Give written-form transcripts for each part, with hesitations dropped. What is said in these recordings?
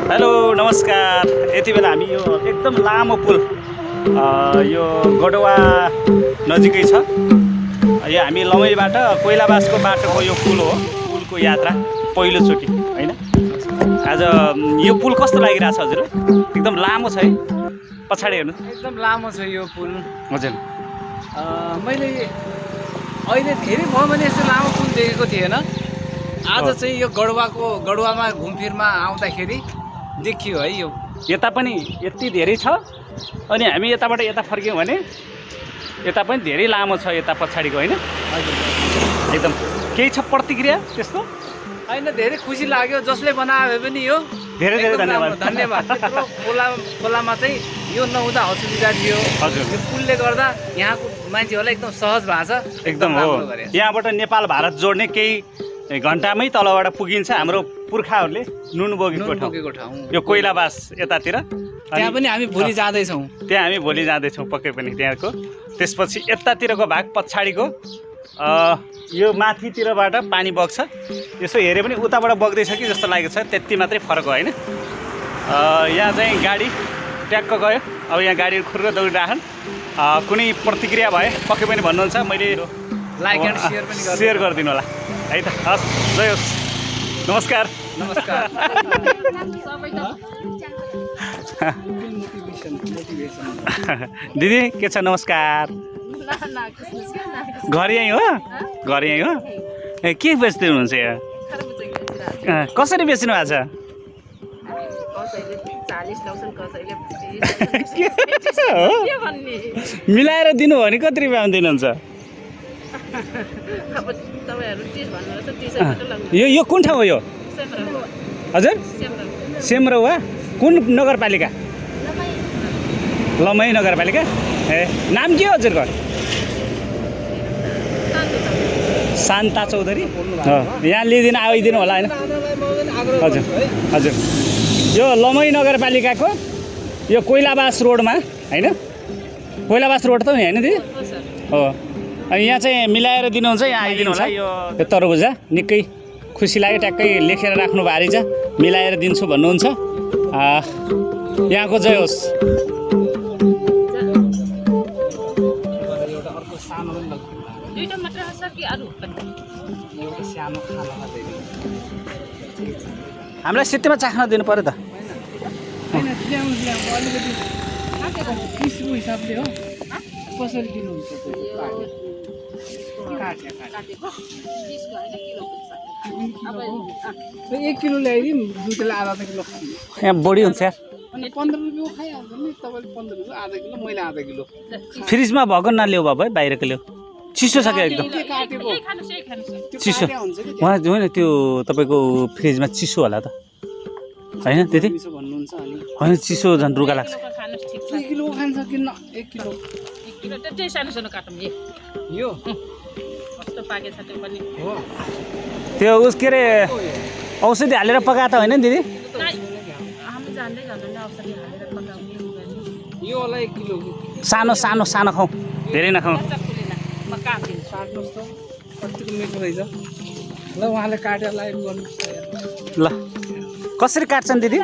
Hello नमस्कार। यति बेला हामी यो एकदम लामो पुल यो गडवा नजिकै छ। यो हामी लमैबाट कोइलाबासको बाटोको यो पुल हो। पुलको यात्रा पहिलोचोटि हैन। आज यो पुल कस्तो लागिरहेछ हजुर? एकदम लामो छ है, पछाडि हेर्नु एकदम लामो छ यो पुल। हजुर मैले अहिले धेरै भयो भने यस्तो लामो पुल देखेको थिएन। आज चाहिँ यो गडवामा घुमफिरमा आउँदाखेरि देखियो है। यो यता पनि यति धेरै छ अनि हामी यताबाट यता फर्क्यौँ भने यता पनि धेरै लामो छ, यता पछाडिको हैन। एकदम केही छ प्रतिक्रिया त्यस्तो? होइन, धेरै खुसी लाग्यो जसले बनायो पनि यो धेरै धेरै धन्यवाद। त्यत्रो खोलामा चाहिँ यो नहुँदा असुविधा थियो। हजुर, यो पुलले गर्दा यहाँको मान्छेहरूलाई एकदम सहज भएको छ। एकदम हो। यहाँबाट नेपाल भारत जोड्ने केही घन्टामै तलबाट पुगिन्छ। हाम्रो पुर्खाहरूले नुन बोकेको ठाउँ यो कोइलाबास यतातिर। त्यहाँ पनि हामी भोलि जाँदैछौँ। त्यहाँ हामी भोलि जाँदैछौँ पक्कै पनि त्यहाँको। त्यसपछि यतातिरको भाग पछाडिको यो माथितिरबाट पानी बग्छ। यसो हेऱ्यो पनि उताबाट बग्दैछ कि जस्तो लागेको छ, त्यति मात्रै फरक हो होइन। यहाँ चाहिँ गाडी ट्याक्क गयो। अब यहाँ गाडी खुर्र दौडिराखन्। कुनै प्रतिक्रिया भए पक्कै पनि भन्नुहुन्छ। मैले लाइक एन्ड सेयर पनि सेयर गरिदिनु होला है त। हस्, जय होस्। नमस्कार। नमस्कार। दिदी के छ? नमस्कार। घर यहीँ हो? घर यहीँ हो? ए, के बेच्दै हुनुहुन्छ यहाँ? कसरी बेच्नु भएको छ? मिलाएर दिनु भने कति रुपियाँमा दिनुहुन्छ? यो कुन ठाउँ हो यो? हजुर, सेमरौवा। कुन नगरपालिका? लमै नगरपालिका। ए, नाम के हो हजुरको? शान्ता चौधरी। यहाँ लिइदिनु आइदिनु होला होइन? हजुर हजुर। यो लमै नगरपालिकाको यो कोइलाबास रोडमा होइन? कोइलाबास रोड त नि होइन दिदी? हो। अनि यहाँ चाहिँ मिलाएर दिनुहुन्छ, यहाँ आइदिनु होला। यो तरबुजा निकै खुसी लाग्यो। ट्याक्कै लेखेर राख्नु भारी छ। मिलाएर दिन्छु भन्नुहुन्छ। यहाँको जय होस्। हामीलाई सित्तैमा चाख्न दिनु पर्यो त। हिसाबले हो कसरी दिनुहुन्छ? 1 किलो ल्याइदिउँ, दुधले आधा किलो। यहाँ बढी हुन्छ यार। 15 रुपियाँ खाइहाल्छ नि तपाईँले। 15 रुपियाँ आधा किलो, मैले आधा किलो। फ्रिजमा भएको नल्याउ बाबा, बाहिरको ल्याउ। चिसो छ क्या एकदम चिसो। उहाँ होइन त्यो तपाईँको फ्रिजमा चिसो होला त होइन त्यति? होइन, चिसो झन् रुगा लाग्छ। 1 किलो खान्छ किन? 1 किलो यो त्यो उस के अरे औषधि हालेर पकाएको त होइन दिदी? यो होला 1 किलो। सानो सानो सानो खाउँ, धेरै नखाउँ। कतिको मिठो रहेछ। ल उहाँले काटेर लाइभ गर्नु। ल कसरी काट्छन् दिदी?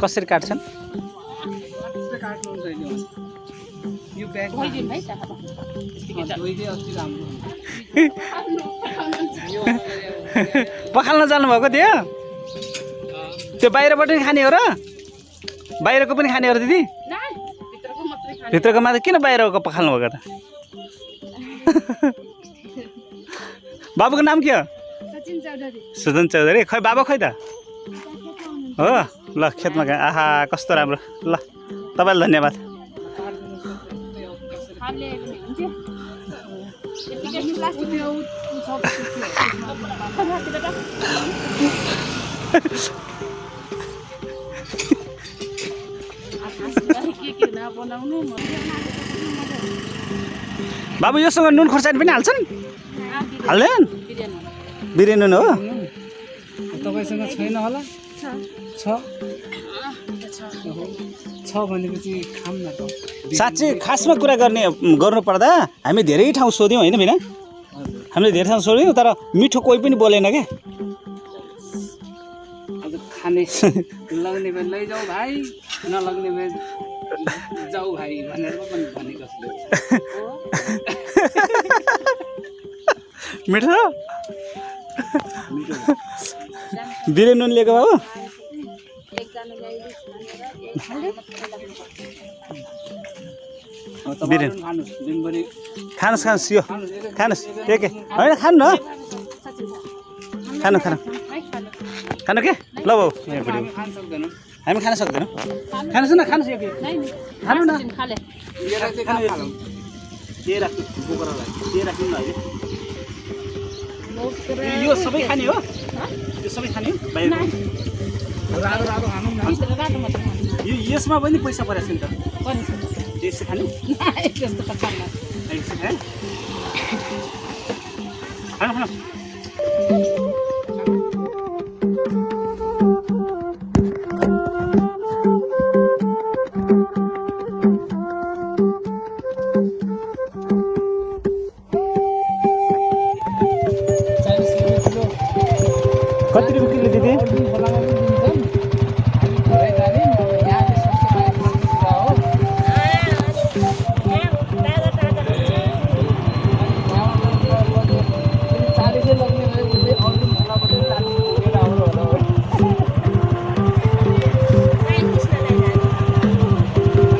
कसरी काट्छन्? यो ब्याग पखाल्न जानुभएको थियो? त्यो बाहिरबाट नि खाने हो र? बाहिरको पनि खाने हो र दिदी? भित्रको मात्रै किन बाहिरको पखाल्नु भएको त? बाबुको नाम के हो? सुजन चौधरी। खै बाबा खै त? हो ल, खेतमा गए। आहा कस्तो राम्रो। ल तपाईँलाई धन्यवाद। बाबु योसँग नुन खोर्सानी पनि हाल्छन्? हाल्दैन? बिर्यानी नुन हो? तपाईँसँग छैन होला? छ भनेपछि खाम न त। साँच्चै खासमा कुरा गर्नु पर्दा हामी धेरै ठाउँ सोध्यौँ होइन बिना? हामीले धेरै ठाउँ सोध्यौँ तर मिठो कोही पनि बोलेन क्या। खाने लग्ने लग्ने भए लैजाऊ भाइ नलग्ने भए जाऊ भाइ भनेर पनि भनेको मिठो बिरे नुन लिएको बाबु बिरे खानुहोस् खानुहोस् यो खानुहोस् के होइन खानु न खानु खानु खानु के ल बाबु हामी खान सक्दैनौँ खानुहोस् न खानुहोस् यो के खानु न के राख्नु बोक्रालाई के राख्नु न यो सबै खाने हो यो सबै खाने हो बाहिर यो यसमा पनि पैसा परेको छ नि त यसो खाने खानु खानु कति रुपियाँ किलो दिदी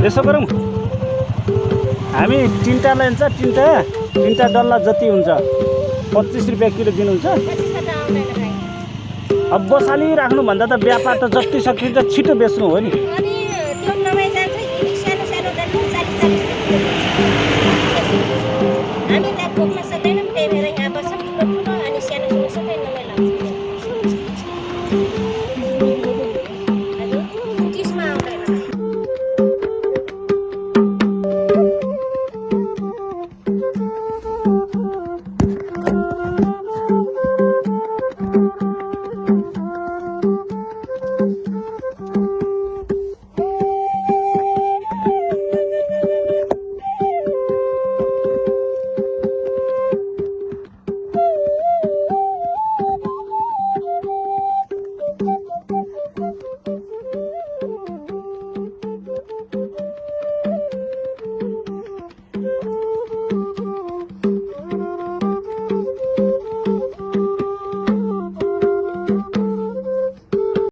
यसो गरौँ हामी तिनवटा लान्छ तिनवटा डल्ला जति हुन्छ 25 रुपियाँ किलो दिनुहुन्छ अब बसाली राख्नुभन्दा त व्यापार त जति सकिन्छ छिटो बेच्नु हो नि हामी त